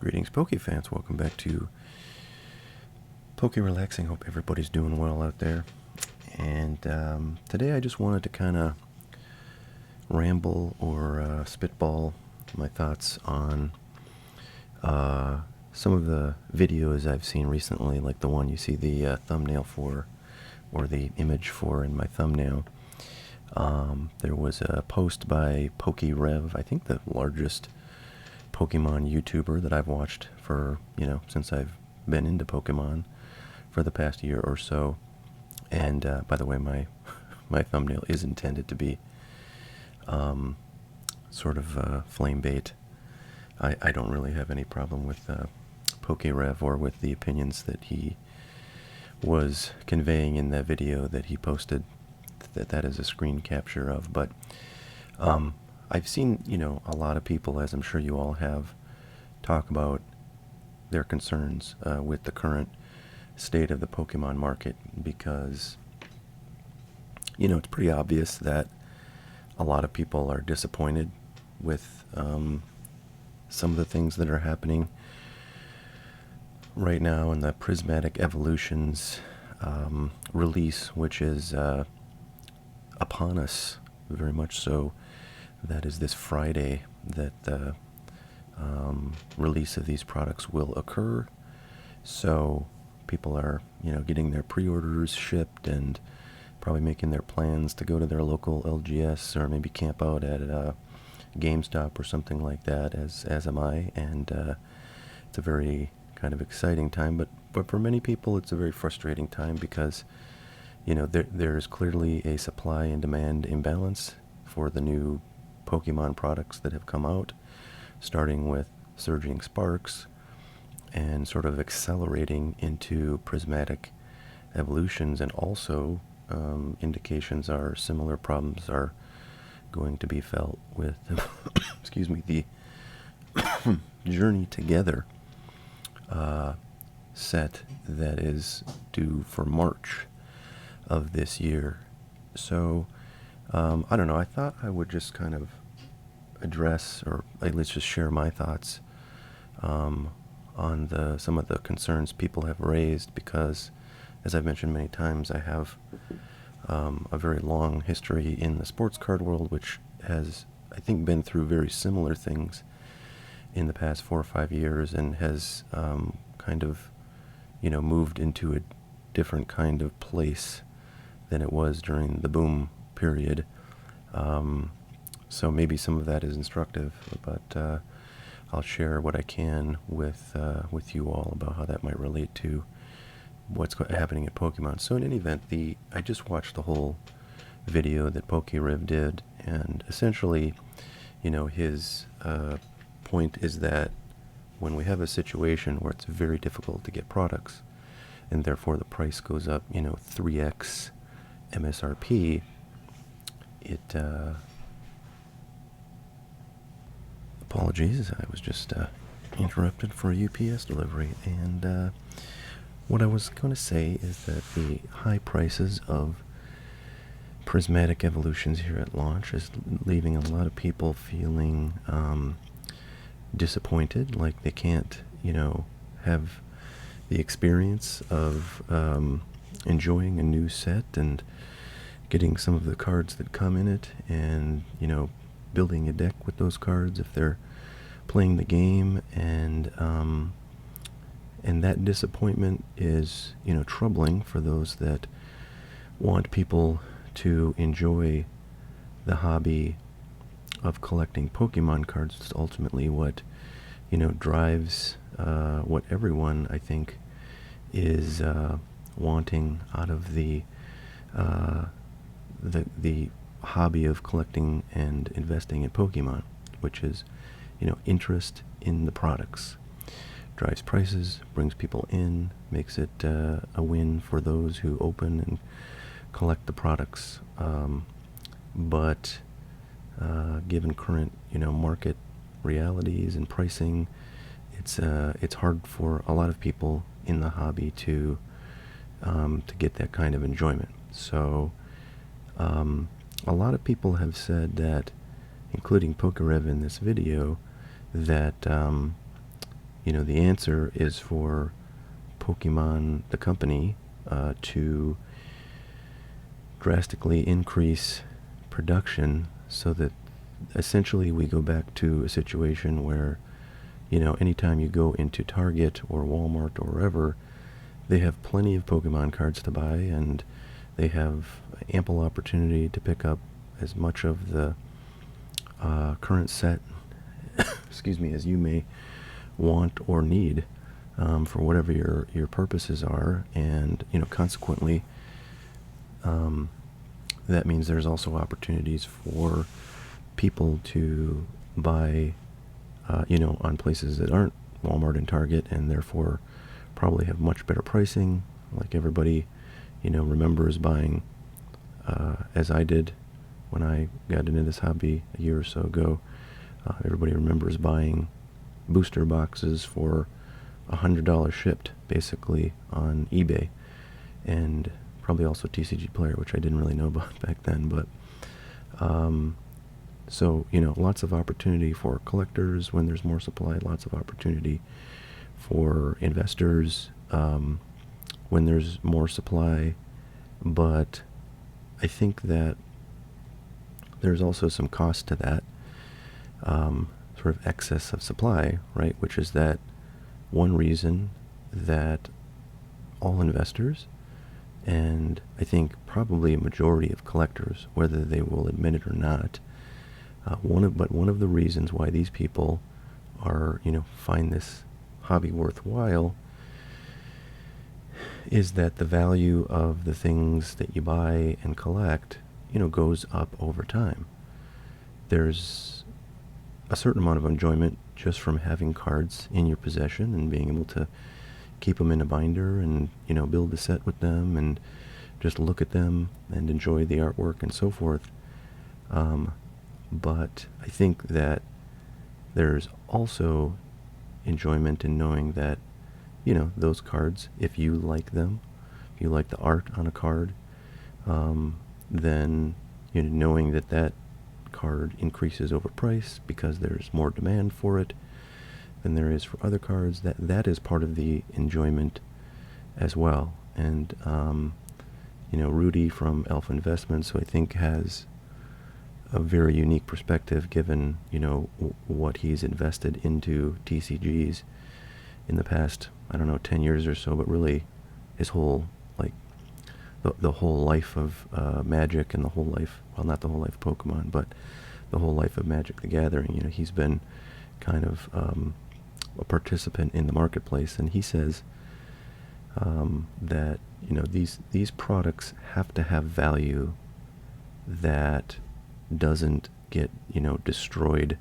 Greetings, Poke fans. Welcome back to Poke Relaxing. Hope everybody's doing well out there. And today I just wanted to kind of ramble or spitball my thoughts on some of the videos I've seen recently, like the one you see the thumbnail for, or the image for in my thumbnail. There was a post by PokeRev, I think the largest Pokemon YouTuber that I've watched for, since I've been into Pokemon for the past year or so. And by the way, my my thumbnail is intended to be sort of flame bait. I don't really have any problem with PokeRev or with the opinions that he was conveying in that video that he posted. That is a screen capture of, but I've seen, a lot of people, as I'm sure you all have, talk about their concerns with the current state of the Pokemon market because, it's pretty obvious that a lot of people are disappointed with some of the things that are happening right now in the Prismatic Evolutions release, which is upon us, very much so. That is this Friday that the release of these products will occur. So people are, getting their pre-orders shipped and probably making their plans to go to their local LGS or maybe camp out at a GameStop or something like that, as am I. And it's a very kind of exciting time, but for many people it's a very frustrating time because, there's clearly a supply and demand imbalance for the new Pokemon products that have come out, starting with Surging Sparks and sort of accelerating into Prismatic Evolutions, and also indications are similar problems are going to be felt with excuse me, the Journey Together set that is due for March of this year. So I don't know, I thought I would just kind of address, or at least just share my thoughts on some of the concerns people have raised, because as I've mentioned many times, I have a very long history in the sports card world, which has, I think, been through very similar things in the past 4 or 5 years, and has kind of, moved into a different kind of place than it was during the boom period. So maybe some of that is instructive, but I'll share what I can with you all about how that might relate to what's happening at Pokemon. So in any event, I just watched the whole video that PokeRev did, and essentially, his point is that when we have a situation where it's very difficult to get products, and therefore the price goes up, 3x MSRP, it apologies, I was just interrupted for a UPS delivery. And what I was going to say is that the high prices of Prismatic Evolutions here at launch is leaving a lot of people feeling disappointed, like they can't, have the experience of enjoying a new set and getting some of the cards that come in it, and, building a deck with those cards if they're playing the game. And that disappointment is, troubling for those that want people to enjoy the hobby of collecting Pokemon cards. It's ultimately what, drives what everyone, I think, is wanting out of the hobby of collecting and investing in Pokemon, which is, interest in the products. Drives prices, brings people in, makes it a win for those who open and collect the products. But given current, market realities and pricing, it's hard for a lot of people in the hobby to get that kind of enjoyment. So a lot of people have said that, including PokeRev in this video, that the answer is for Pokemon, the company, to drastically increase production so that essentially we go back to a situation where, anytime you go into Target or Walmart or wherever, they have plenty of Pokemon cards to buy, and they have ample opportunity to pick up as much of the current set, excuse me, as you may want or need for whatever your purposes are, and consequently, that means there's also opportunities for people to buy, on places that aren't Walmart and Target, and therefore probably have much better pricing. Like everybody, remembers buying, as I did when I got into this hobby a year or so ago. Everybody remembers buying booster boxes for $100 shipped, basically, on eBay, and probably also TCG Player, which I didn't really know about back then. But so lots of opportunity for collectors when there's more supply. Lots of opportunity for investors when there's more supply. But I think that there's also some cost to that sort of excess of supply, right? Which is that one reason that all investors, and I think probably a majority of collectors, whether they will admit it or not, one of the reasons why these people are, find this hobby worthwhile is that the value of the things that you buy and collect, goes up over time. There's a certain amount of enjoyment just from having cards in your possession and being able to keep them in a binder and, build a set with them and just look at them and enjoy the artwork and so forth. But I think that there's also enjoyment in knowing that, those cards, if you like them, if you like the art on a card, then, knowing that that card increases over price because there's more demand for it than there is for other cards, that is part of the enjoyment as well. And, Rudy from Alpha Investments, who I think has a very unique perspective given, what he's invested into TCGs in the past, 10 years or so, but really his whole, the whole life of Magic and the whole life, well, not the whole life of Pokemon, but the whole life of Magic the Gathering. He's been kind of a participant in the marketplace, and he says that, these products have to have value that doesn't get, destroyed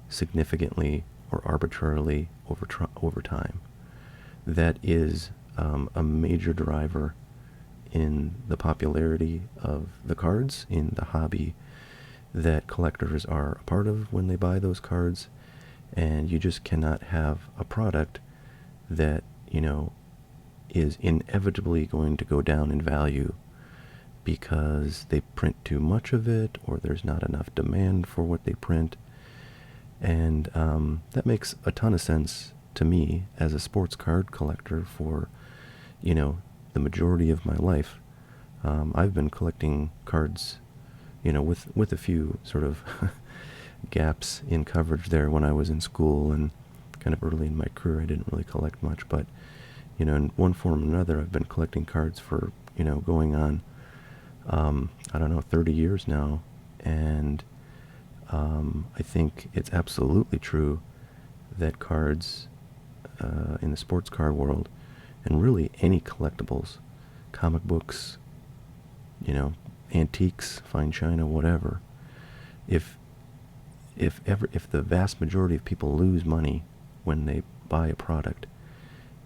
significantly or arbitrarily over time. That is a major driver in the popularity of the cards, in the hobby that collectors are a part of when they buy those cards. And you just cannot have a product that, is inevitably going to go down in value because they print too much of it or there's not enough demand for what they print. And that makes a ton of sense to me as a sports card collector for, the majority of my life. I've been collecting cards, with a few sort of gaps in coverage there when I was in school and kind of early in my career. I didn't really collect much, but, in one form or another, I've been collecting cards for, going on, 30 years now. And I think it's absolutely true that cards in the sports card world, and really any collectibles, comic books, antiques, fine china, whatever, if the vast majority of people lose money when they buy a product,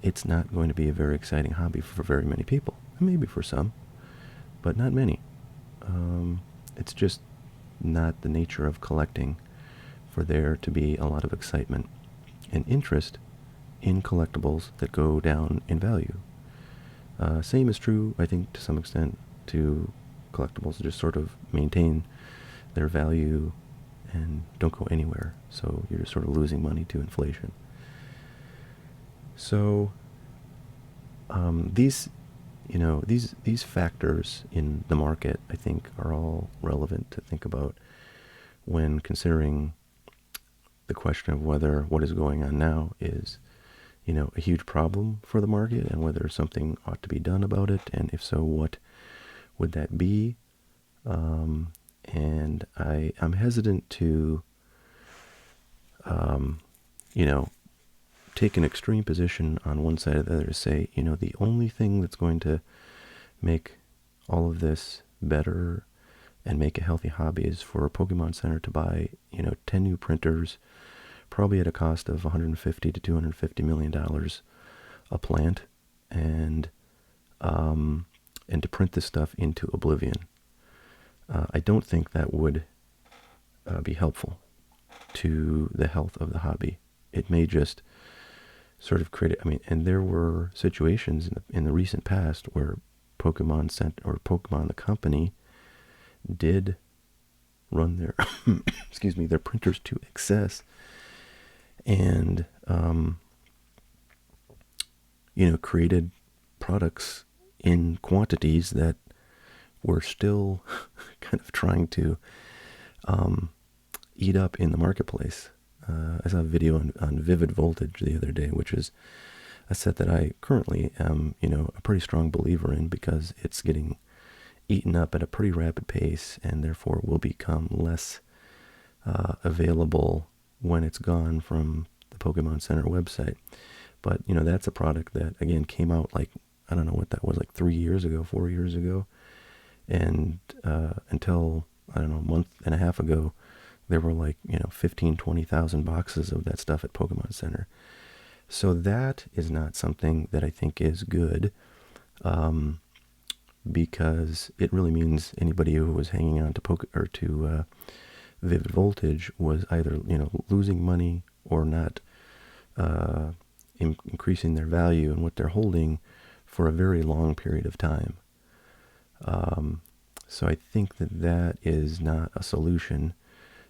it's not going to be a very exciting hobby for very many people. Maybe for some, but not many. It's just not the nature of collecting for there to be a lot of excitement and interest in collectibles that go down in value. Same is true, I think, to some extent, to collectibles that just sort of maintain their value and don't go anywhere. So you're just sort of losing money to inflation. So these, these factors in the market, I think, are all relevant to think about when considering the question of whether what is going on now is, a huge problem for the market and whether something ought to be done about it, and if so, what would that be? And I'm hesitant to, um, you know, take an extreme position on one side or the other to say, the only thing that's going to make all of this better and make a healthy hobby is for a Pokemon Center to buy, 10 new printers, probably at a cost of 150 to 250 million dollars a plant, and and to print this stuff into oblivion. I don't think that would be helpful to the health of the hobby. It may just sort of create. I mean, and there were situations in the recent past where Pokemon the company did run their excuse me, their printers to excess, and created products in quantities that were still kind of trying to eat up in the marketplace. I saw a video on Vivid Voltage the other day, which is a set that I currently am, a pretty strong believer in, because it's getting eaten up at a pretty rapid pace and therefore will become less available when it's gone from the Pokemon Center website. But, that's a product that, again, came out like, I don't know what that was, like 3 years ago, 4 years ago. And until, I don't know, a month and a half ago, there were like, 15, 20,000 boxes of that stuff at Pokemon Center. So that is not something that I think is good, because it really means anybody who was hanging on to Vivid Voltage was either, losing money or not increasing their value in what they're holding for a very long period of time. So I think that is not a solution,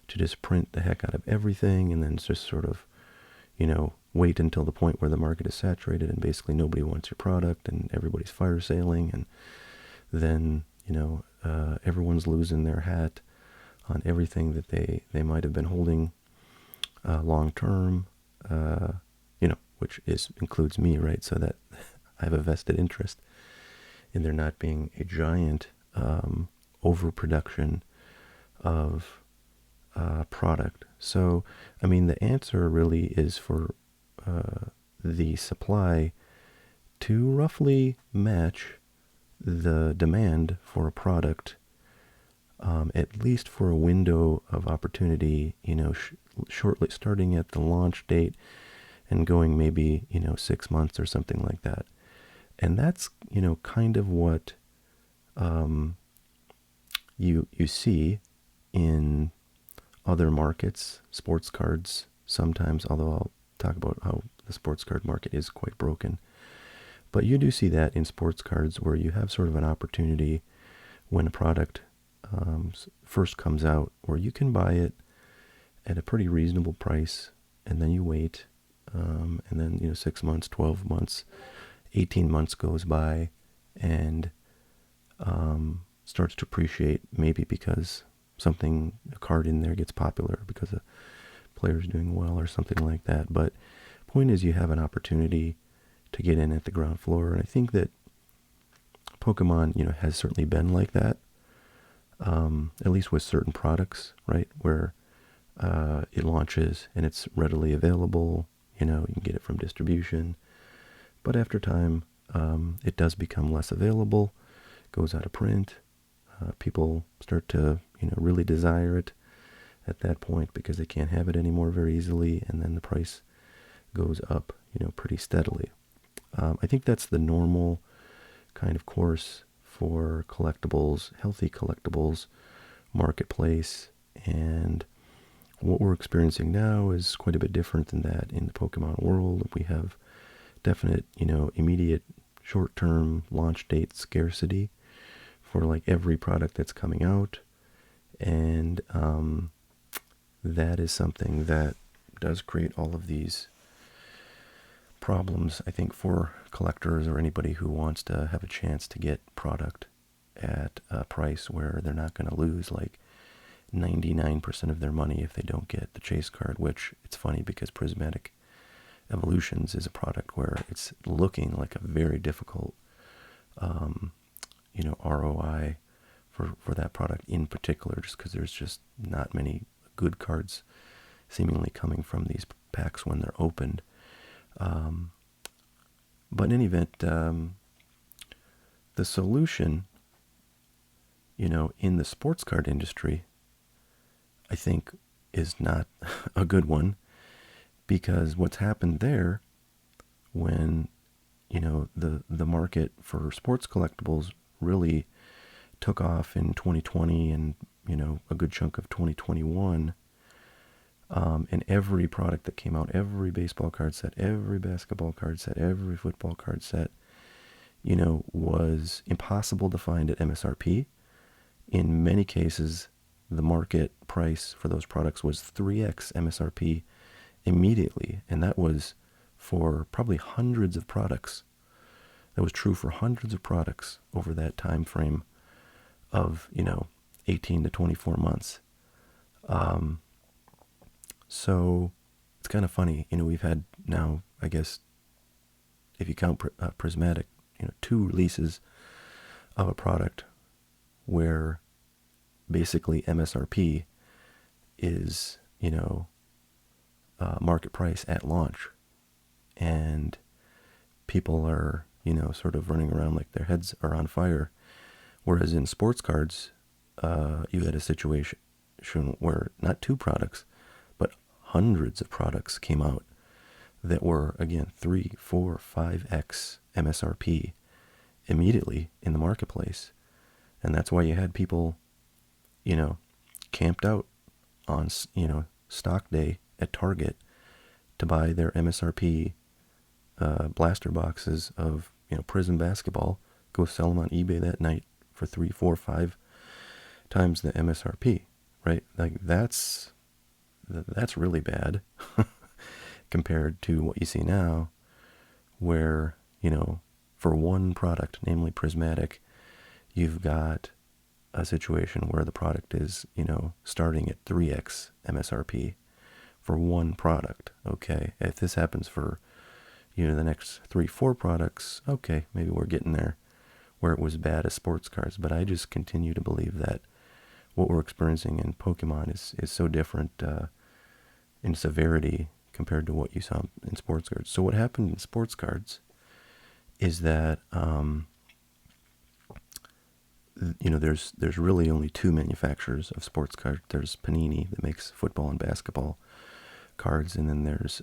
to just print the heck out of everything and then just sort of, wait until the point where the market is saturated and basically nobody wants your product and everybody's fire sailing, and then, everyone's losing their hat on everything that they might have been holding long term, which includes me, right? So that I have a vested interest in there not being a giant overproduction of product. So, I mean, the answer really is for the supply to roughly match the demand for a product, at least for a window of opportunity, shortly starting at the launch date and going maybe, 6 months or something like that. And that's, kind of what you see in other markets, sports cards sometimes, although I'll talk about how the sports card market is quite broken. But you do see that in sports cards, where you have sort of an opportunity when a product first comes out, where you can buy it at a pretty reasonable price, and then you wait, and then 6 months, 12 months, 18 months goes by, and starts to appreciate, maybe because a card in there gets popular, because a player's doing well or something like that. But point is, you have an opportunity to get in at the ground floor, and I think that Pokemon, has certainly been like that, at least with certain products, right, where it launches and it's readily available, you can get it from distribution, but after time, it does become less available, goes out of print, people start to, really desire it at that point because they can't have it anymore very easily, and then the price goes up, pretty steadily. I think that's the normal kind of course for collectibles, healthy collectibles marketplace, and what we're experiencing now is quite a bit different than that in the Pokemon world. We have definite, immediate short-term launch date scarcity for like every product that's coming out, and that is something that does create all of these problems, I think, for collectors or anybody who wants to have a chance to get product at a price where they're not going to lose like 99% of their money if they don't get the chase card, which it's funny because Prismatic Evolutions is a product where it's looking like a very difficult, ROI for that product in particular, just because there's just not many good cards seemingly coming from these packs when they're opened. But in any event, the solution, in the sports card industry, I think is not a good one, because what's happened there when, the market for sports collectibles really took off in 2020 and, a good chunk of 2021, and every product that came out, every baseball card set, every basketball card set, every football card set, was impossible to find at MSRP. In many cases, the market price for those products was 3x MSRP immediately, and that was for probably hundreds of products. That was true for hundreds of products over that time frame of, 18 to 24 months. So it's kind of funny, we've had now, I guess, if you count Prismatic, 2 releases of a product where basically MSRP is, market price at launch. And people are, sort of running around like their heads are on fire. Whereas in sports cards, you had a situation where not 2 products, but hundreds of products came out that were, again, 3, 4, 5x MSRP immediately in the marketplace. And that's why you had people, camped out on, stock day at Target to buy their MSRP blaster boxes of, Prism basketball, go sell them on eBay that night for 3, 4, 5 times the MSRP, right? Like that's really bad compared to what you see now, where, for one product, namely Prismatic, you've got a situation where the product is, starting at 3x MSRP for one product. Okay, if this happens for, the next 3, 4 products, okay, maybe we're getting there where it was bad as sports cards. But I just continue to believe that what we're experiencing in Pokemon is so different in severity compared to what you saw in sports cards. So what happened in sports cards is that there's really only 2 manufacturers of sports cards. There's Panini that makes football and basketball cards, and then there's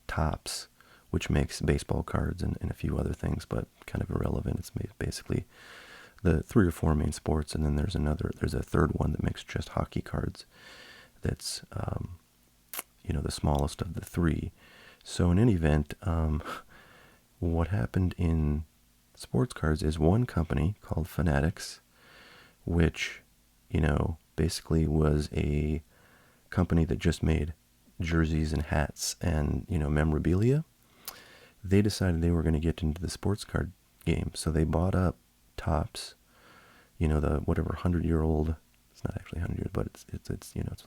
Topps, which makes baseball cards and a few other things, but kind of irrelevant. It's basically the 3 or 4 main sports, and then there's a third one that makes just hockey cards. That's the smallest of the 3. So in any event, what happened in sports cards is one company called Fanatics, which, basically was a company that just made jerseys and hats and, memorabilia. They decided they were going to get into the sports card game, so they bought up Topps, the whatever 100-year-old, it's not actually 100 years, but it's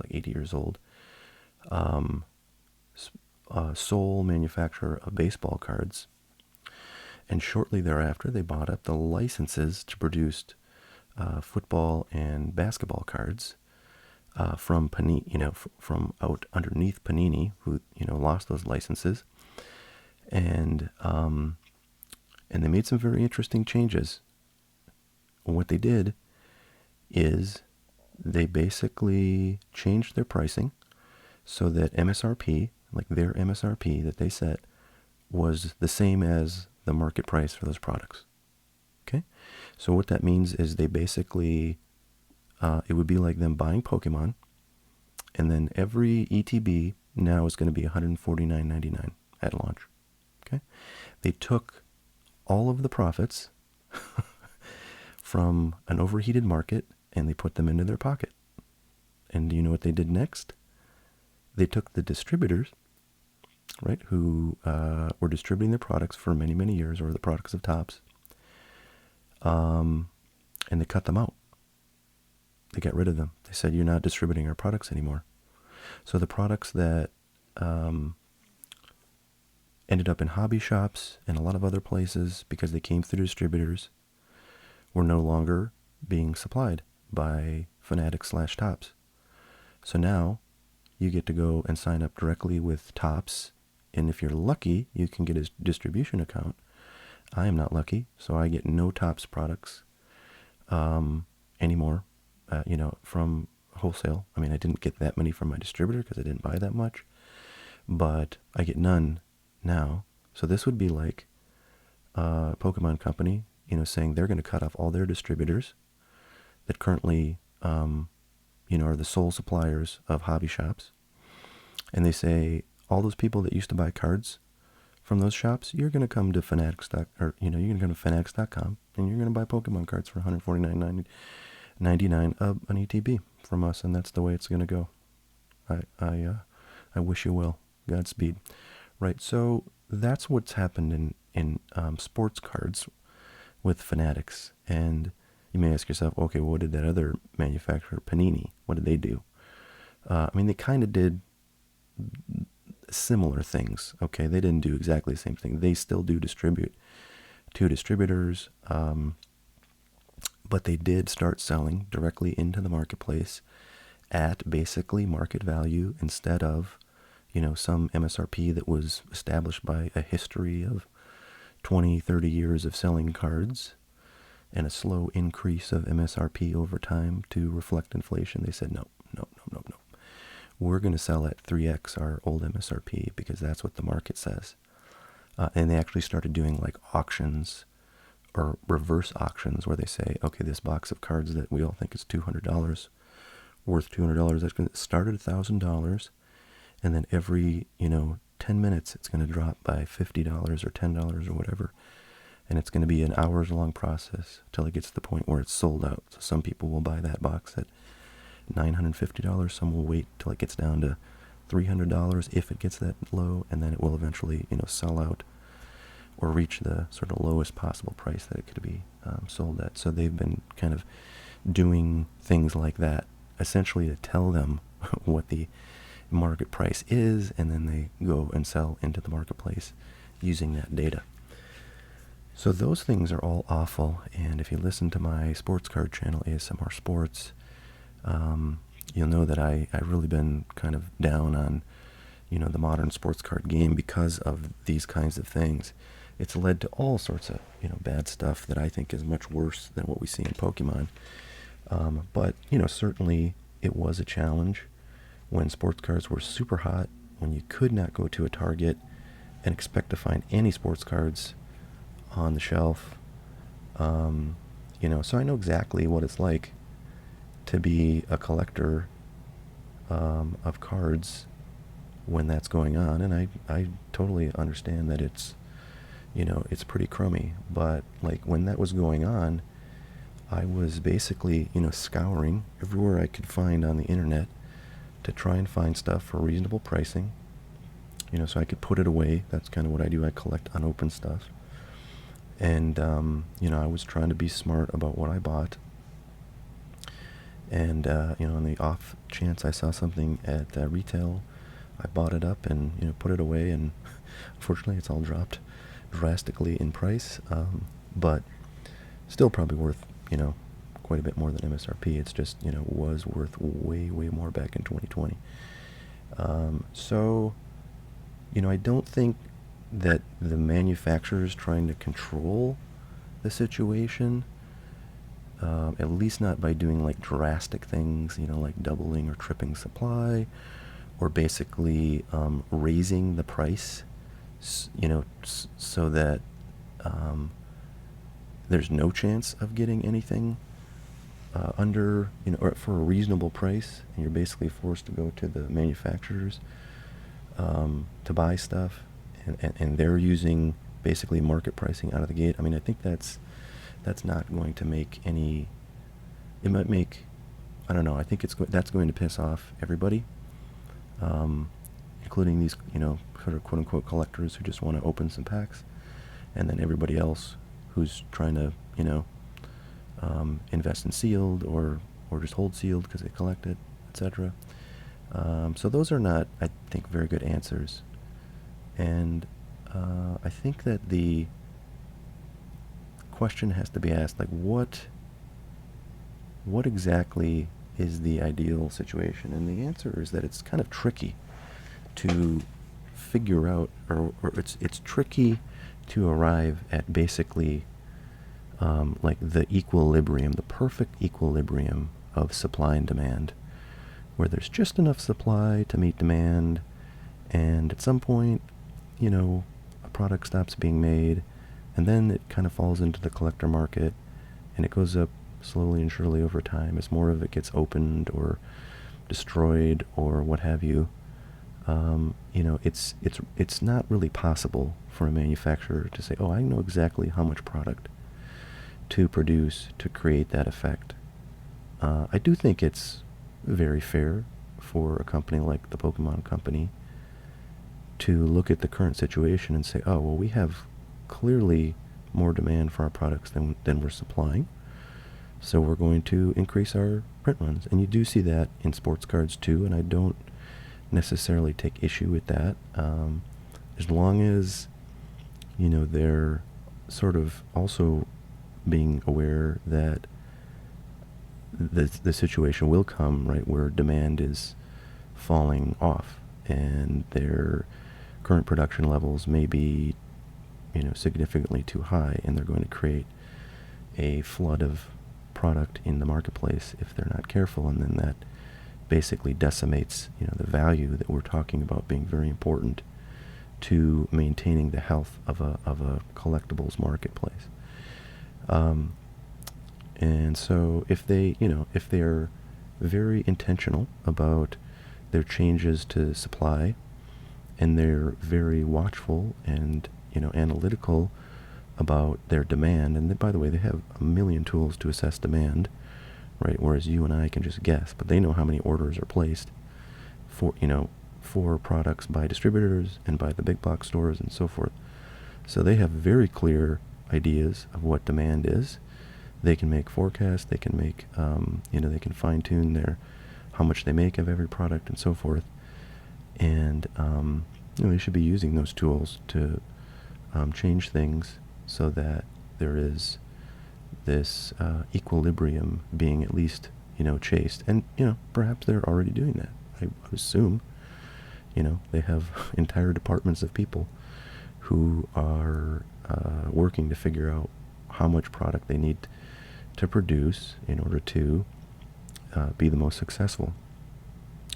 like 80 years old, sole manufacturer of baseball cards. And shortly thereafter, they bought up the licenses to produce football and basketball cards from Panini, from out underneath Panini, who lost those licenses, and they made some very interesting changes. What they did is they basically changed their pricing so that MSRP, like their MSRP that they set, was the same as the market price for those products. Okay? So what that means is they basically, it would be like them buying Pokemon, and then every ETB now is going to be $149.99 at launch. Okay? They took all of the profits from an overheated market and they put them into their pocket. And do you know what they did next? They took the distributors right, who were distributing their products for many, many years, or the products of Topps, and they cut them out. They got rid of them. They said, you're not distributing our products anymore. So the products that ended up in hobby shops and a lot of other places, because they came through distributors, were no longer being supplied by Fanatics/Topps. So now you get to go and sign up directly with Topps, and if you're lucky, you can get a distribution account. I am not lucky, so I get no Topps products anymore, from wholesale. I mean, I didn't get that many from my distributor because I didn't buy that much, but I get none now. So this would be like Pokemon Company, saying they're going to cut off all their distributors that currently, are the sole suppliers of hobby shops. And they say, all those people that used to buy cards from those shops, you're going to come to Fanatics, you're going to come to Fanatics.com, and you're going to buy Pokemon cards for $149.99 an ETB from us, and that's the way it's going to go. I wish you well. Godspeed. Right, so that's what's happened in sports cards with Fanatics. And you may ask yourself, okay, well, what did that other manufacturer, Panini, what did they do? They kind of did similar things. Okay, they didn't do exactly the same thing. They still do distribute to distributors, but they did start selling directly into the marketplace at basically market value instead of, some MSRP that was established by a history of 20, 30 years of selling cards and a slow increase of MSRP over time to reflect inflation. They said, no. We're going to sell at 3x our old MSRP because that's what the market says. And they actually started doing like auctions or reverse auctions where they say, okay, this box of cards that we all think is $200, worth $200, that's going to start at $1,000, and then every 10 minutes it's going to drop by $50 or $10 or whatever, and it's going to be an hours-long process till it gets to the point where it's sold out. So some people will buy that box at $950, some will wait till it gets down to $300 if it gets that low, and then it will eventually sell out or reach the sort of lowest possible price that it could be sold at. So they've been kind of doing things like that, essentially to tell them what the market price is, and then they go and sell into the marketplace using that data. So those things are all awful, and if you listen to my sports card channel, ASMR Sports, you'll know that I've really been kind of down on, the modern sports card game because of these kinds of things. It's led to all sorts of, bad stuff that I think is much worse than what we see in Pokemon. But, certainly it was a challenge when sports cards were super hot, when you could not go to a Target and expect to find any sports cards on the shelf. So I know exactly what it's like to be a collector of cards when that's going on, and I totally understand that it's pretty crummy. But like when that was going on, I was basically scouring everywhere I could find on the internet to try and find stuff for reasonable pricing, so I could put it away. That's kind of what I do. I collect unopened stuff, and I was trying to be smart about what I bought. And on the off chance I saw something at retail, I bought it up and put it away. And unfortunately, it's all dropped drastically in price, but still probably worth quite a bit more than MSRP. It's just was worth way more back in 2020. So I don't think that the manufacturers trying to control the situation, at least not by doing like drastic things, like doubling or tripling supply, or basically raising the price, so that there's no chance of getting anything under, or for a reasonable price, and you're basically forced to go to the manufacturers to buy stuff, and they're using basically market pricing out of the gate. I think that's not going to make any. It might make, I don't know. I think that's going to piss off everybody, including these, sort of quote-unquote collectors who just want to open some packs, and then everybody else who's trying to, invest in sealed or just hold sealed because they collect it, etc. So those are not, I think, very good answers. And I think that the question has to be asked, like, what exactly is the ideal situation? And the answer is that it's kind of tricky to figure out, or it's tricky to arrive at basically like the equilibrium, the perfect equilibrium of supply and demand, where there's just enough supply to meet demand, and at some point, a product stops being made, and then it kind of falls into the collector market, and it goes up slowly and surely over time as more of it gets opened or destroyed or what have you. It's not really possible for a manufacturer to say, oh, I know exactly how much product to produce to create that effect. I do think it's very fair for a company like the Pokemon Company to look at the current situation and say, oh, well, we have clearly more demand for our products than we're supplying, so we're going to increase our print runs. And you do see that in sports cards too, and I don't necessarily take issue with that, as long as, they're sort of also being aware that the situation will come, right, where demand is falling off and their current production levels may be, significantly too high, and they're going to create a flood of product in the marketplace if they're not careful, and then that basically decimates, the value that we're talking about being very important to maintaining the health of a collectibles marketplace. And so if they're very intentional about their changes to supply, and they're very watchful and, analytical about their demand, and by the way, they have a million tools to assess demand, right? Whereas you and I can just guess, but they know how many orders are placed for products by distributors and by the big box stores and so forth. So they have very clear ideas of what demand is. They can make forecasts. They can make, they can fine tune how much they make of every product and so forth. And they should be using those tools to change things so that there is this equilibrium being at least, chased. And, perhaps they're already doing that. I assume, they have entire departments of people who are working to figure out how much product they need to produce in order to be the most successful.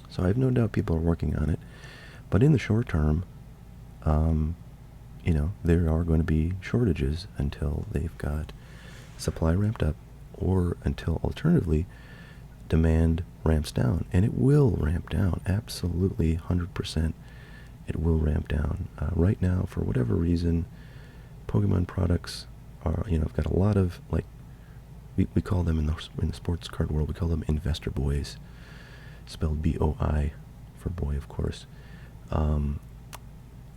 So I have no doubt people are working on it. But in the short term, there are going to be shortages until they've got supply ramped up, or until alternatively demand ramps down. And it will ramp down, absolutely 100%. It will ramp down. Right now, for whatever reason, Pokemon products are, I've got a lot of, like, we call them in the sports card world, we call them investor boys, spelled B-O-I for boy, of course.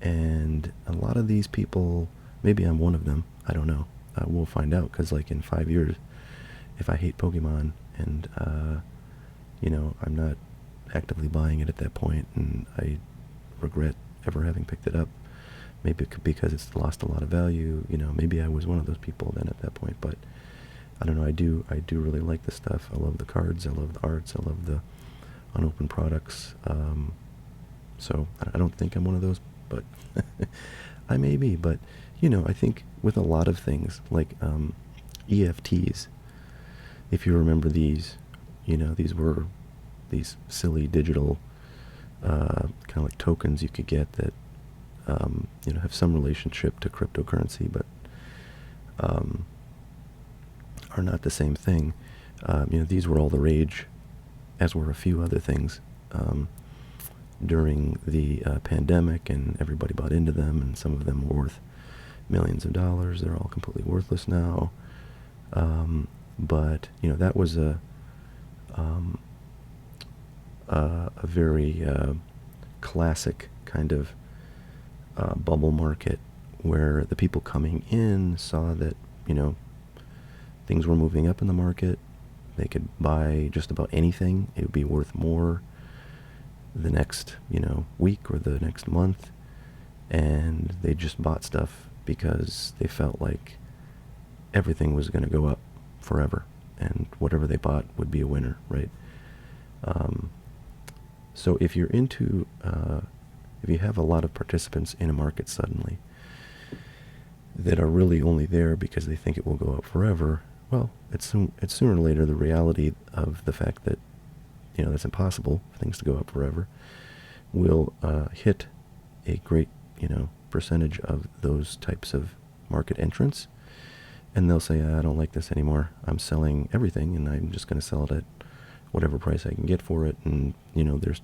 And a lot of these people, maybe I'm one of them, I don't know. We'll find out, because like in 5 years, if I hate Pokemon and, I'm not actively buying it at that point, and I regret ever having picked it up, maybe because it's lost a lot of value, maybe I was one of those people then at that point. But I don't know, I do really like the stuff. I love the cards, I love the arts, I love the unopened products. So I don't think I'm one of those, but I may be. But, I think with a lot of things, like EFTs, if you remember these, these were these silly digital kind of like tokens you could get that, have some relationship to cryptocurrency, but are not the same thing. These were all the rage, as were a few other things, during the pandemic, and everybody bought into them, and some of them were worth millions of dollars. They're all completely worthless now. But, that was a very classic kind of bubble market where the people coming in saw that, things were moving up in the market. They could buy just about anything. It would be worth more the next, week or the next month. And they just bought stuff because they felt like everything was going to go up forever. And whatever they bought would be a winner, right? So if you're if you have a lot of participants in a market suddenly that are really only there because they think it will go up forever, well, it's sooner or later the reality of the fact that, that's impossible for things to go up forever will hit a great, percentage of those types of market entrants. And they'll say, I don't like this anymore. I'm selling everything, and I'm just going to sell it at whatever price I can get for it. And, there's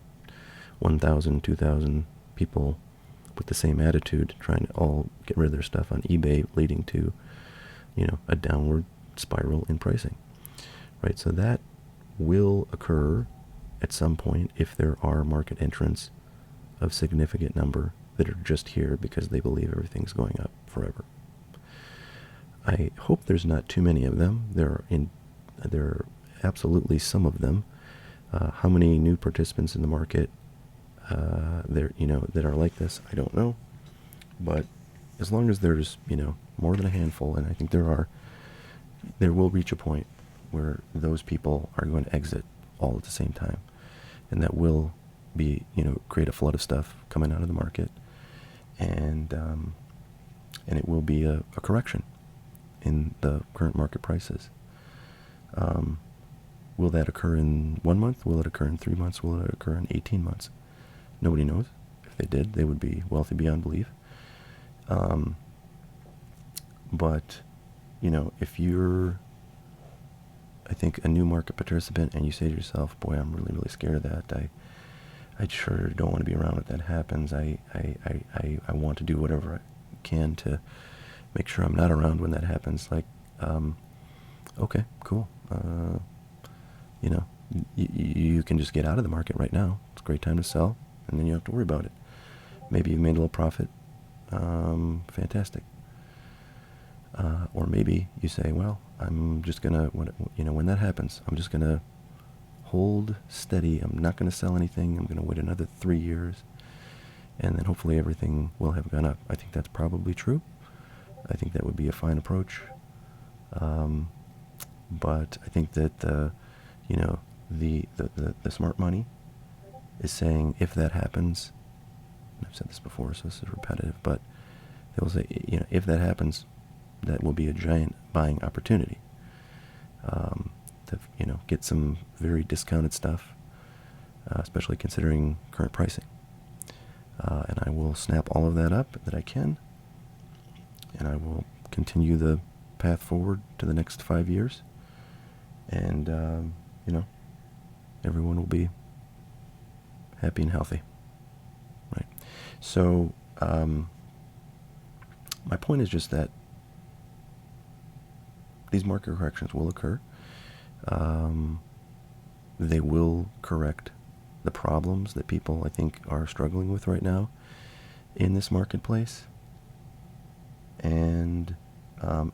1,000, 2,000 people with the same attitude trying to all get rid of their stuff on eBay, leading to, a downward spiral in pricing, right? So that will occur at some point if there are market entrants of significant number that are just here because they believe everything's going up forever. I hope there's not too many of them. There are absolutely some of them. How many new participants in the market that are like this, I don't know. But as long as there's, more than a handful, and I think there will reach a point where those people are going to exit all at the same time. And that will be, create a flood of stuff coming out of the market. And it will be a correction in the current market prices. Will that occur in 1 month? Will it occur in 3 months? Will it occur in 18 months? Nobody knows. If they did, they would be wealthy beyond belief. But, if you're, I think, a new market participant and you say to yourself, boy, I'm really, really scared of that. I sure don't want to be around when that happens. I want to do whatever I can to make sure I'm not around when that happens. Like, okay, cool. You can just get out of the market right now. It's a great time to sell, and then you don't have to worry about it. Maybe you've made a little profit. Fantastic. Or maybe you say, well, I'm just gonna, when that happens, I'm just gonna hold steady. I'm not gonna sell anything. I'm gonna wait another 3 years, and then hopefully everything will have gone up. I think that's probably true. I think that would be a fine approach. But I think that the smart money is saying, if that happens, and I've said this before, so this is repetitive, but they will say, if that happens, that will be a giant buying opportunity to get some very discounted stuff, especially considering current pricing. And I will snap all of that up that I can, and I will continue the path forward to the next 5 years, and everyone will be happy and healthy, right? So my point is just that these market corrections will occur. They will correct the problems that people, I think, are struggling with right now in this marketplace. And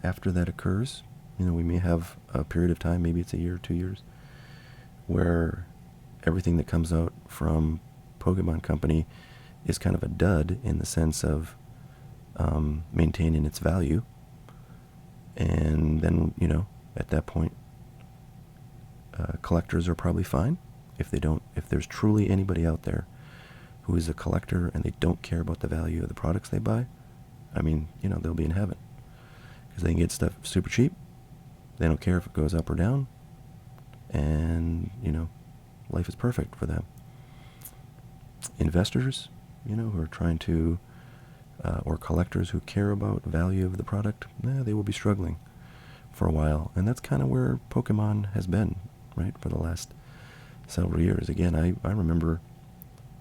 after that occurs, we may have a period of time, maybe it's a year or 2 years, where everything that comes out from Pokemon Company is kind of a dud in the sense of maintaining its value. And then, at that point, collectors are probably fine. If there's truly anybody out there who is a collector and they don't care about the value of the products they buy, they'll be in heaven. Because they can get stuff super cheap. They don't care if it goes up or down. And, life is perfect for them. Investors, who are trying to, or collectors who care about the value of the product, they will be struggling for a while. And that's kind of where Pokemon has been, right, for the last several years. Again, I remember,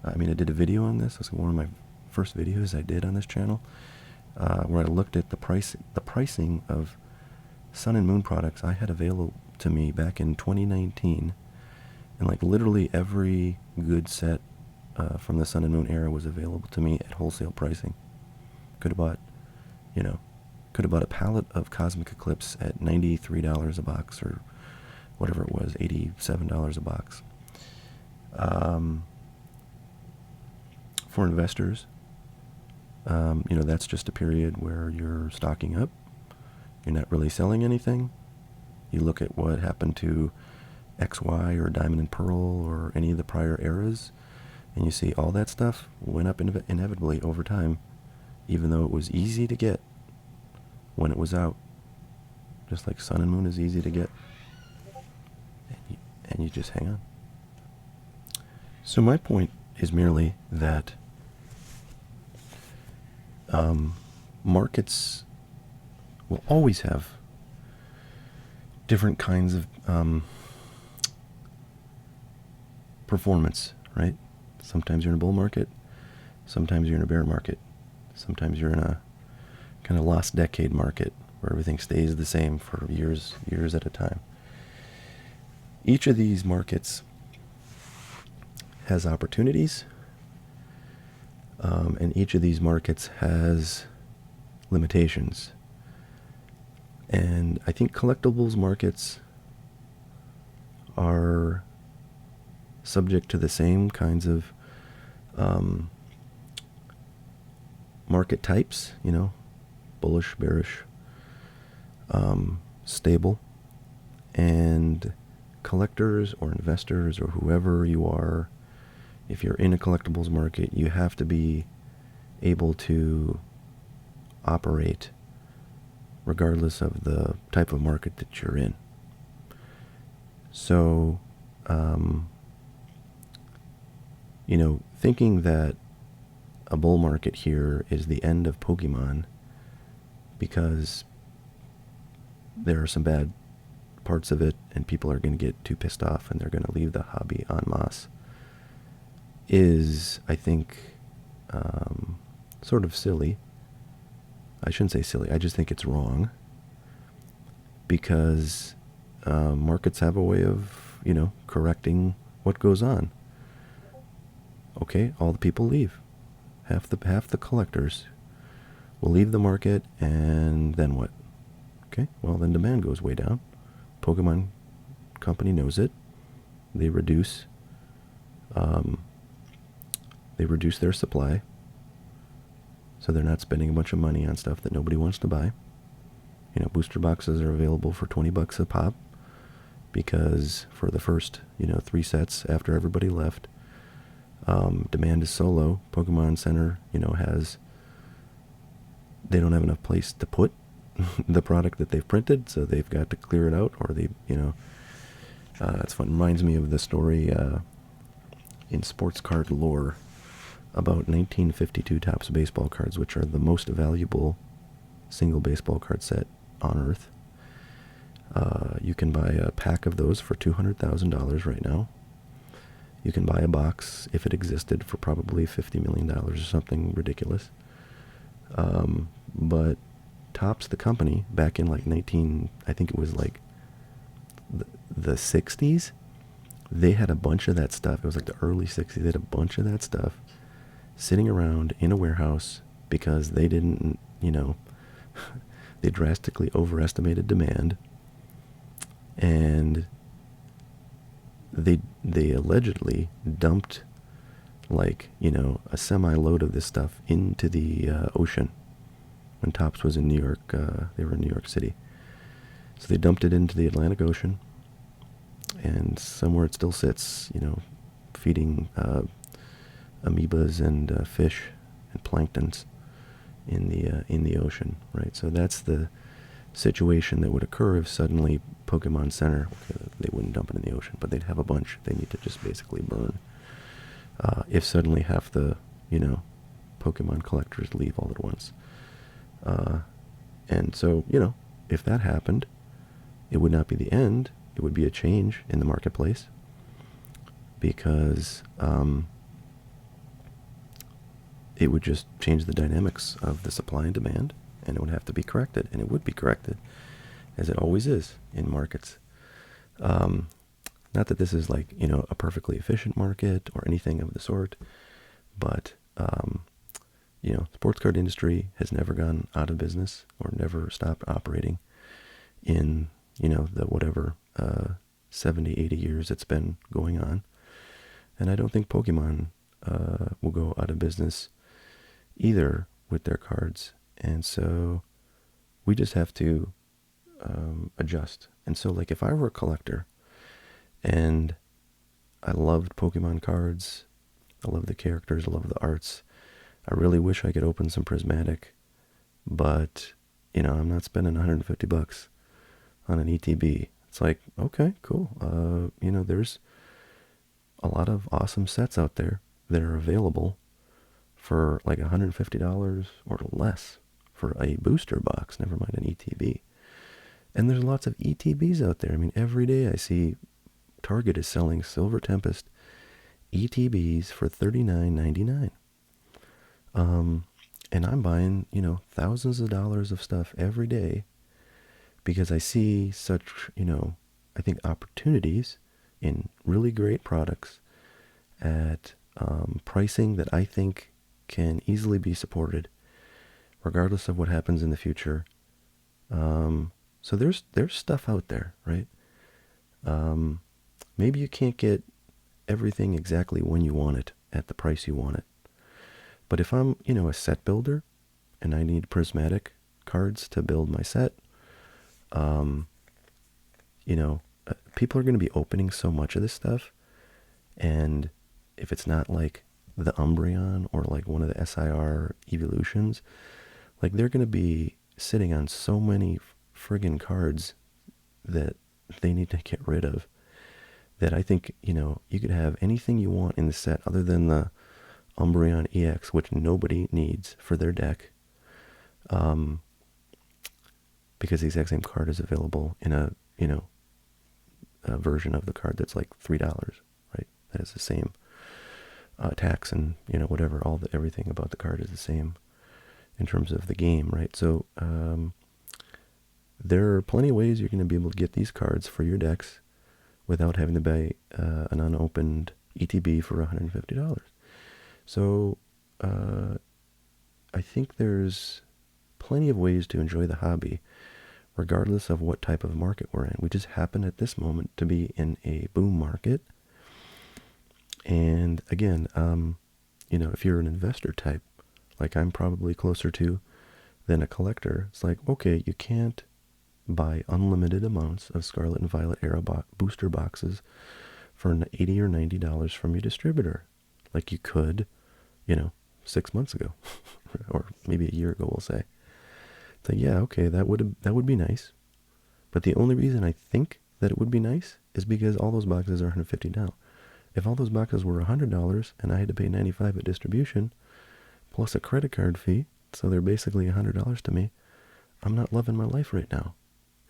I did a video on this. It was one of my first videos I did on this channel, where I looked at the pricing of Sun and Moon products I had available to me back in 2019, and like literally every good set from the Sun and Moon era was available to me at wholesale pricing. Could have bought, you know, could have bought a pallet of Cosmic Eclipse at $93 a box, or whatever it was, $87 a box. For investors, that's just a period where you're stocking up. You're not really selling anything. You look at what happened to XY or Diamond and Pearl or any of the prior eras, and you see all that stuff went up inevitably over time, even though it was easy to get when it was out. Just like Sun and Moon is easy to get, and you just hang on. So my point is merely that markets will always have different kinds of performance, right? Sometimes you're in a bull market, sometimes you're in a bear market, sometimes you're in a kind of lost decade market where everything stays the same for years at a time. Each of these markets has opportunities, and each of these markets has limitations. And I think collectibles markets are subject to the same kinds of market types, bullish, bearish, stable. And collectors or investors or whoever you are, if you're in a collectibles market, you have to be able to operate regardless of the type of market that you're in. So, thinking that a bull market here is the end of Pokemon because there are some bad parts of it and people are going to get too pissed off and they're going to leave the hobby en masse is, I think, sort of silly. I shouldn't say silly. I just think it's wrong because markets have a way of, correcting what goes on. Okay, all the people leave. Half the collectors will leave the market, and then what? Okay, well then demand goes way down. Pokemon Company knows it. They reduce their supply, so they're not spending a bunch of money on stuff that nobody wants to buy. Booster boxes are available for $20 a pop because for the first 3 sets after everybody left, demand is so low. Pokemon Center they don't have enough place to put the product that they've printed, so they've got to clear it out, or it's fun. It reminds me of the story in sports card lore about 1952 Topps baseball cards, which are the most valuable single baseball card set on Earth. You can buy a pack of those for $200,000 right now. You can buy a box, if it existed, for probably $50 million or something ridiculous. But Topps, the company, back in I think it was like the 60s, they had a bunch of that stuff. It was like the early 60s. They had a bunch of that stuff sitting around in a warehouse because they didn't, they drastically overestimated demand, and they allegedly dumped a semi-load of this stuff into the ocean when Topps was in New York. They were in New York City, so they dumped it into the Atlantic Ocean, and somewhere it still sits, feeding amoebas and fish and planktons in the ocean, right? So that's the situation that would occur if suddenly Pokemon Center, they wouldn't dump it in the ocean, but they'd have a bunch they need to just basically burn. If suddenly half the, Pokemon collectors leave all at once. And so, if that happened, it would not be the end. It would be a change in the marketplace because it would just change the dynamics of the supply and demand, and it would have to be corrected, and it would be corrected, as it always is in markets. Not that this is like, a perfectly efficient market or anything of the sort, but, sports card industry has never gone out of business or never stopped operating in, the whatever 70, 80 years it's been going on. And I don't think Pokemon will go out of business either with their cards. And so we just have to adjust. And so, like, if I were a collector and I loved Pokemon cards, I love the characters, I love the arts, I really wish I could open some Prismatic, but, I'm not spending 150 bucks on an ETB. It's like, okay, cool. There's a lot of awesome sets out there that are available for like $150 or less for a booster box, never mind an ETB. And there's lots of ETBs out there. I mean, every day I see Target is selling Silver Tempest ETBs for $39.99. And I'm buying, thousands of dollars of stuff every day because I see such, I think opportunities in really great products at pricing that I think can easily be supported regardless of what happens in the future. So there's stuff out there, right? Maybe you can't get everything exactly when you want it at the price you want it. But if I'm, a set builder and I need prismatic cards to build my set, people are going to be opening so much of this stuff. And if it's not like the Umbreon or like one of the SIR evolutions, like they're going to be sitting on so many friggin' cards that they need to get rid of, that I think, you could have anything you want in the set other than the Umbreon EX, which nobody needs for their deck, because the exact same card is available in a version of the card that's like $3, right? That has the same attacks and, whatever, everything about the card is the same in terms of the game, right? So there are plenty of ways you're going to be able to get these cards for your decks without having to buy an unopened ETB for $150. So I think there's plenty of ways to enjoy the hobby, regardless of what type of market we're in. We just happen at this moment to be in a boom market. And again, if you're an investor type, like I'm probably closer to than a collector, it's like, okay, you can't buy unlimited amounts of Scarlet and Violet Era booster boxes for $80 or $90 from your distributor, like you could, 6 months ago, or maybe a year ago, we'll say. So yeah, okay, that would be nice. But the only reason I think that it would be nice is because all those boxes are $150 now. If all those boxes were $100 and I had to pay $95 at distribution, plus a credit card fee, so they're basically $100 to me, I'm not loving my life right now.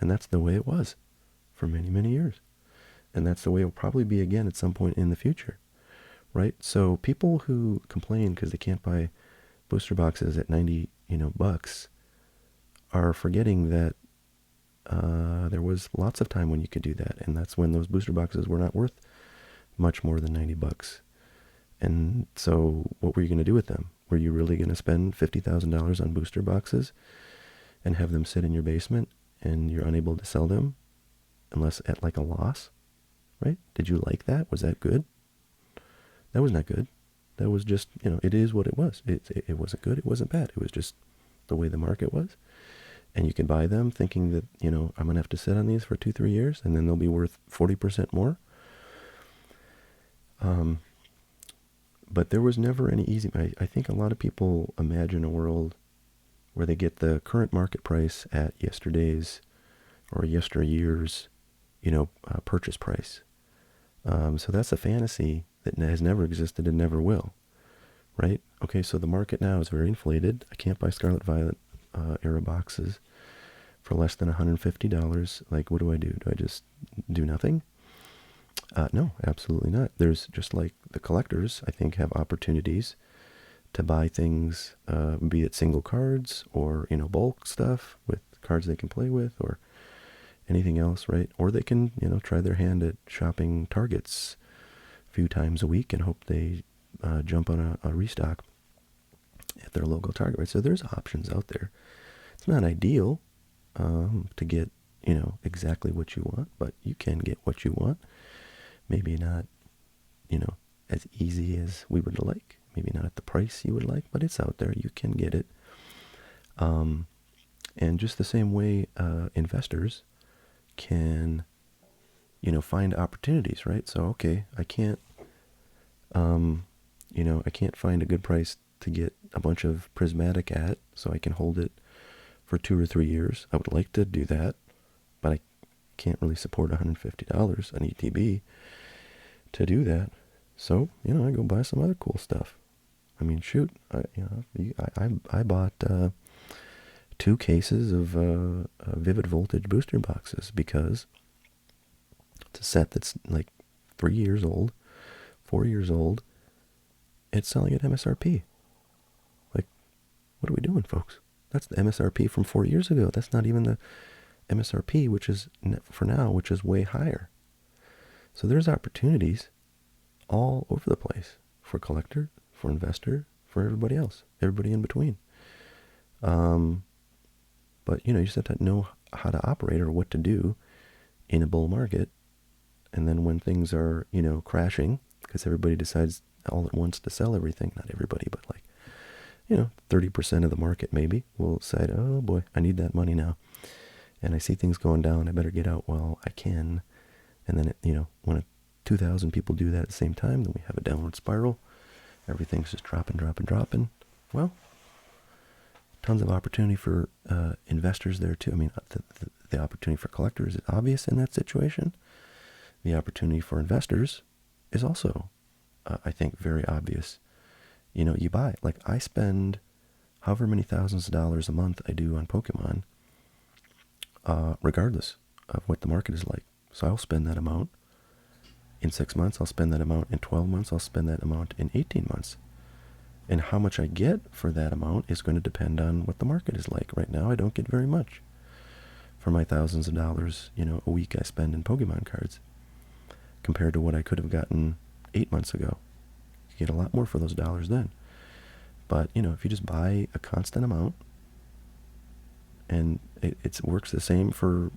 And that's the way it was for many, many years. And that's the way it'll probably be again at some point in the future, right? So people who complain because they can't buy booster boxes at 90, bucks, are forgetting that there was lots of time when you could do that, and that's when those booster boxes were not worth much more than 90 bucks. And so what were you going to do with them? Were you really going to spend $50,000 on booster boxes and have them sit in your basement and you're unable to sell them unless at like a loss, right? Did you like that? Was that good? That was not good. That was just, it is what it was. It wasn't good. It wasn't bad. It was just the way the market was. And you can buy them thinking that, I'm going to have to sit on these for 2-3 years and then they'll be worth 40% more. But there was never any easy. I think a lot of people imagine a world where they get the current market price at yesterday's or yesteryear's, purchase price. So that's a fantasy that has never existed and never will, right? Okay, so the market now is very inflated. I can't buy Scarlet Violet era boxes for less than $150. Like, what do? Do I just do nothing? No, absolutely not. There's just like the collectors, I think, have opportunities to buy things, be it single cards or, bulk stuff with cards they can play with, or, anything else, right? Or they can, try their hand at shopping Targets a few times a week and hope they jump on a restock at their local Target, right? So there's options out there. It's not ideal to get, exactly what you want, but you can get what you want. Maybe not, as easy as we would like. Maybe not at the price you would like, but it's out there. You can get it. And just the same way investors can, find opportunities, right? So, okay, I can't, I can't find a good price to get a bunch of prismatic at, so I can hold it for 2 or 3 years. I would like to do that, but I can't really support $150 on ETB to do that. So, I go buy some other cool stuff. I mean, shoot, I bought 2 cases of Vivid Voltage booster boxes because it's a set that's like 3 years old, 4 years old. It's selling at MSRP. Like, what are we doing, folks? That's the MSRP from 4 years ago. That's not even the MSRP, which is for now, which is way higher. So there's opportunities all over the place for collector, for investor, for everybody else, everybody in between. But you just have to know how to operate or what to do in a bull market. And then when things are, crashing, because everybody decides all at once to sell everything, not everybody, but like, 30% of the market maybe will decide, oh boy, I need that money now. And I see things going down, I better get out while I can. And then, when 2,000 people do that at the same time, then we have a downward spiral. Everything's just dropping. Well, tons of opportunity for investors there too. I mean, the opportunity for collectors is obvious in that situation. The opportunity for investors is also, I think, very obvious. You buy, like I spend however many thousands of dollars a month I do on Pokemon, regardless of what the market is like. So I'll spend that amount in 6 months, I'll spend that amount in 12 months, I'll spend that amount in 18 months. And how much I get for that amount is going to depend on what the market is like. Right now, I don't get very much for my thousands of dollars, a week I spend in Pokemon cards compared to what I could have gotten 8 months ago. You get a lot more for those dollars then. But, if you just buy a constant amount, and it works the same for,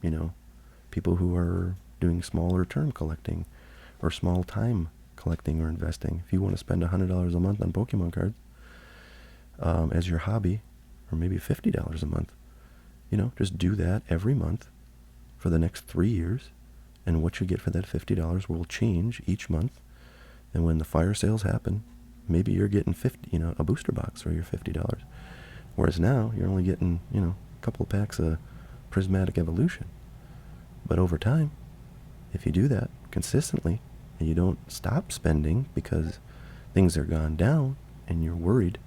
people who are doing smaller term collecting or small time collecting or investing. If you want to spend $100 a month on Pokemon cards as your hobby, or maybe $50 a month, just do that every month for the next 3 years, and what you get for that $50 will change each month. And when the fire sales happen, maybe you're getting a booster box for your $50. Whereas now you're only getting, a couple of packs of Prismatic Evolution. But over time, if you do that consistently and you don't stop spending because things are gone down and you're worried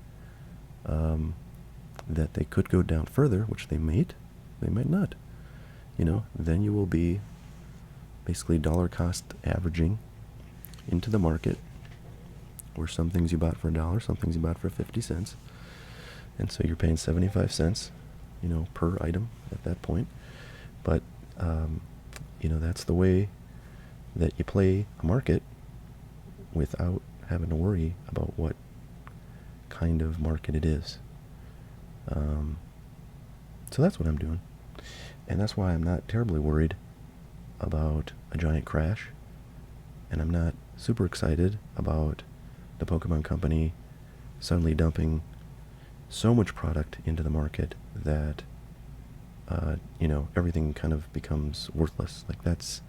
that they could go down further, which they might not, then you will be basically dollar cost averaging into the market, where some things you bought for $1, some things you bought for 50 cents. And so you're paying 75 cents, per item at that point. But, that's the way that you play a market without having to worry about what kind of market it is. So that's what I'm doing. And that's why I'm not terribly worried about a giant crash. And I'm not super excited about the Pokemon Company suddenly dumping so much product into the market that everything kind of becomes worthless. Like that's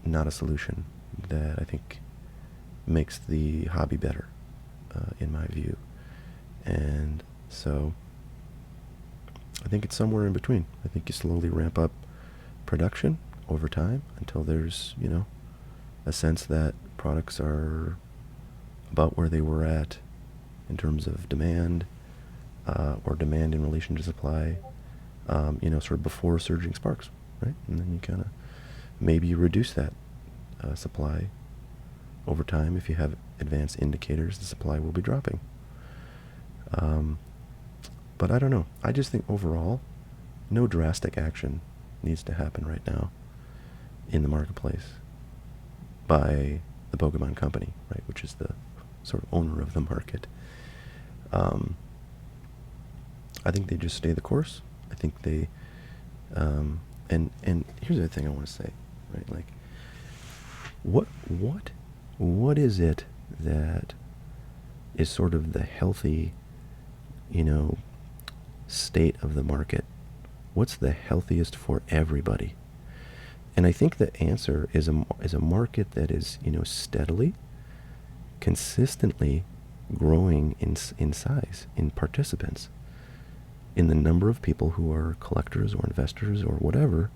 not a solution that I think makes the hobby better, in my view. And so I think it's somewhere in between. I think you slowly ramp up production over time until there's, a sense that products are about where they were at in terms of demand, or demand in relation to supply, sort of before surging sparks, right? And then you kind of, maybe you reduce that supply over time. If you have advanced indicators, the supply will be dropping. But I don't know. I just think overall, no drastic action needs to happen right now in the marketplace by the Pokemon Company, right, which is the sort of owner of the market. I think they just stay the course. I think they, and here's the other thing I want to say, right? Like, what is it that is sort of the healthy, you know, state of the market? What's the healthiest for everybody? And I think the answer is a market that is, you know, steadily, consistently growing in size, in participants, in the number of people who are collectors or investors or whatever,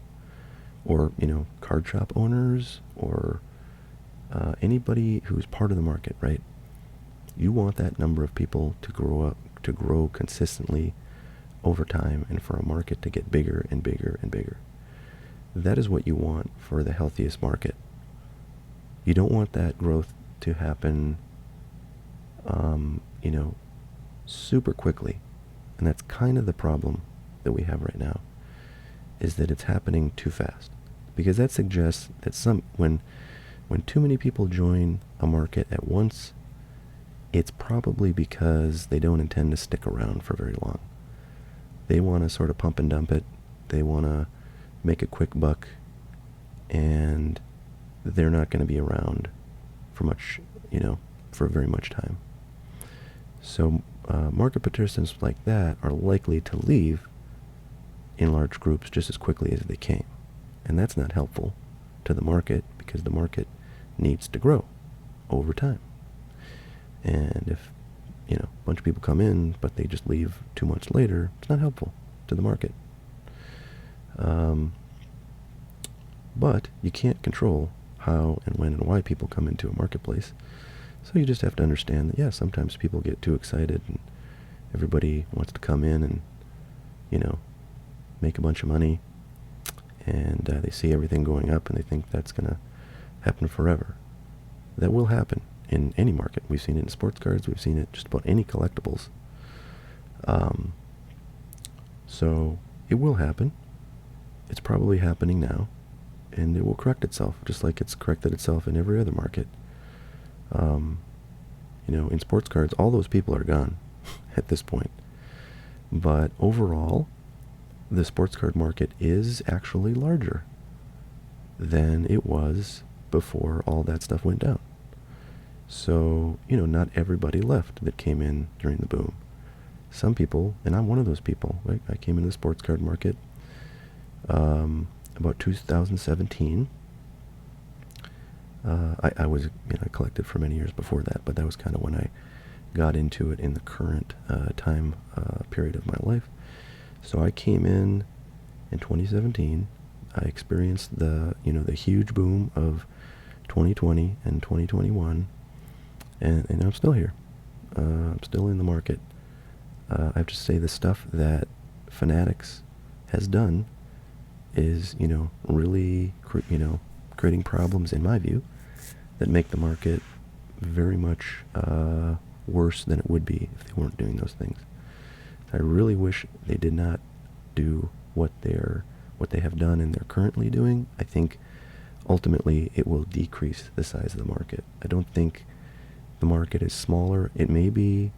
or, you know, card shop owners, or anybody who's part of the market, right? You want that number of people to grow consistently over time, and for a market to get bigger and bigger and bigger. That is what you want for the healthiest market. You don't want that growth to happen, you know, super quickly. And that's kind of the problem that we have right now, is that it's happening too fast. Because that suggests that when too many people join a market at once, it's probably because they don't intend to stick around for very long. They want to sort of pump and dump it. They want to make a quick buck, and they're not going to be around for much, you know, for very much time. So market participants like that are likely to leave in large groups just as quickly as they came. And that's not helpful to the market, because the market needs to grow over time. And if, you know, a bunch of people come in, but they just leave 2 months later, it's not helpful to the market. But you can't control how and when and why people come into a marketplace. So you just have to understand that, yeah, sometimes people get too excited and everybody wants to come in and, you know, make a bunch of money, and they see everything going up and they think that's going to happen forever. That will happen in any market. We've seen it in sports cards. We've seen it just about any collectibles. So it will happen. It's probably happening now, and it will correct itself, just like it's corrected itself in every other market. You know, in sports cards, all those people are gone at this point. But overall, the sports card market is actually larger than it was before all that stuff went down. So, you know, not everybody left that came in during the boom. Some people, and I'm one of those people, right? I came into the sports card market about 2017. I was, you know, I collected for many years before that, but that was kind of when I got into it in the current time period of my life. So I came in 2017. I experienced the huge boom of 2020 and 2021, and I'm still here. I'm still in the market. I have to say, the stuff that Fanatics has done is, you know, really, creating problems, in my view, that make the market very much worse than it would be if they weren't doing those things. I really wish they did not do what they have done and they're currently doing. I think ultimately it will decrease the size of the market. I don't think the market is smaller. It may be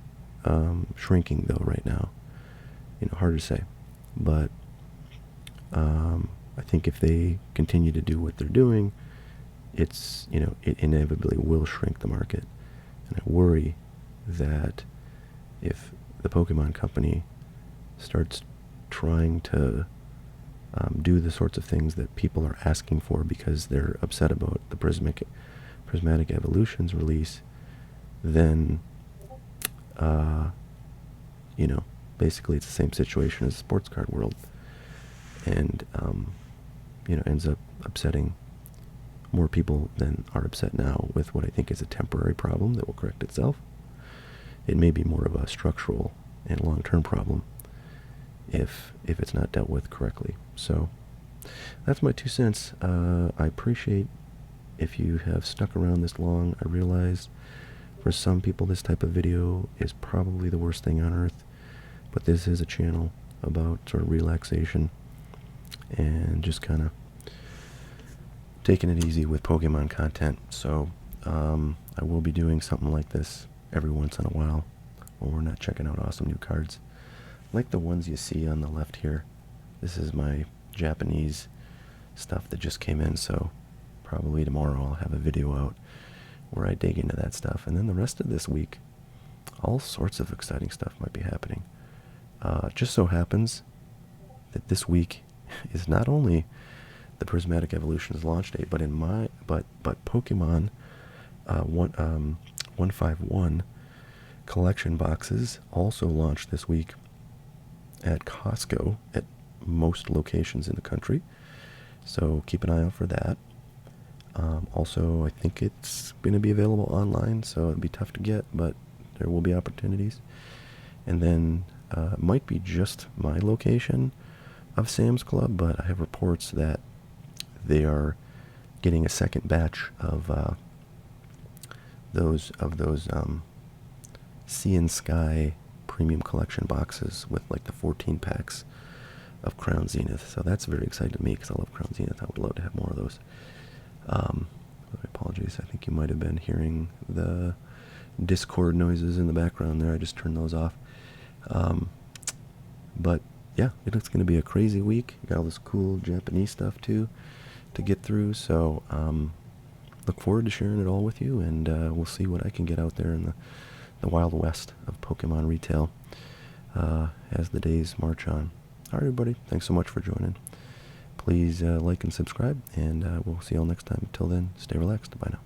shrinking though right now. You know, hard to say. But I think if they continue to do what they're doing, it inevitably will shrink the market. And I worry that if the Pokemon Company starts trying to do the sorts of things that people are asking for because they're upset about the Prismatic Evolutions release, then, basically it's the same situation as the sports card world, and, ends up upsetting more people than are upset now with what I think is a temporary problem that will correct itself. It may be more of a structural and long-term problem if it's not dealt with correctly. So that's my 2 cents. I appreciate if you have stuck around this long. I realize for some people this type of video is probably the worst thing on earth, but this is a channel about sort of relaxation and just kind of taking it easy with Pokemon content. So I will be doing something like this every once in a while when we're not checking out awesome new cards. Like the ones you see on the left here. This is my Japanese stuff that just came in, so probably tomorrow I'll have a video out where I dig into that stuff. And then the rest of this week, all sorts of exciting stuff might be happening. Just so happens that this week is not only the Prismatic Evolutions launch date, but but Pokemon 151 collection boxes also launched this week at Costco at most locations in the country. So keep an eye out for that. Also, I think it's going to be available online, so it'll be tough to get, but there will be opportunities. And then it might be just my location of Sam's Club, but I have reports that they are getting a second batch of those Sea and Sky premium collection boxes with like the 14 packs of Crown Zenith. So that's very exciting to me because I love Crown Zenith. I would love to have more of those. Apologies, I think you might have been hearing the Discord noises in the background there. I just turned those off. But yeah, it's going to be a crazy week. Got all this cool Japanese stuff too to get through. So look forward to sharing it all with you, and we'll see what I can get out there in the Wild West of Pokemon retail as the days march on. All right, everybody, thanks so much for joining. Please like and subscribe, and we'll see you all next time. Until then, stay relaxed. Bye now.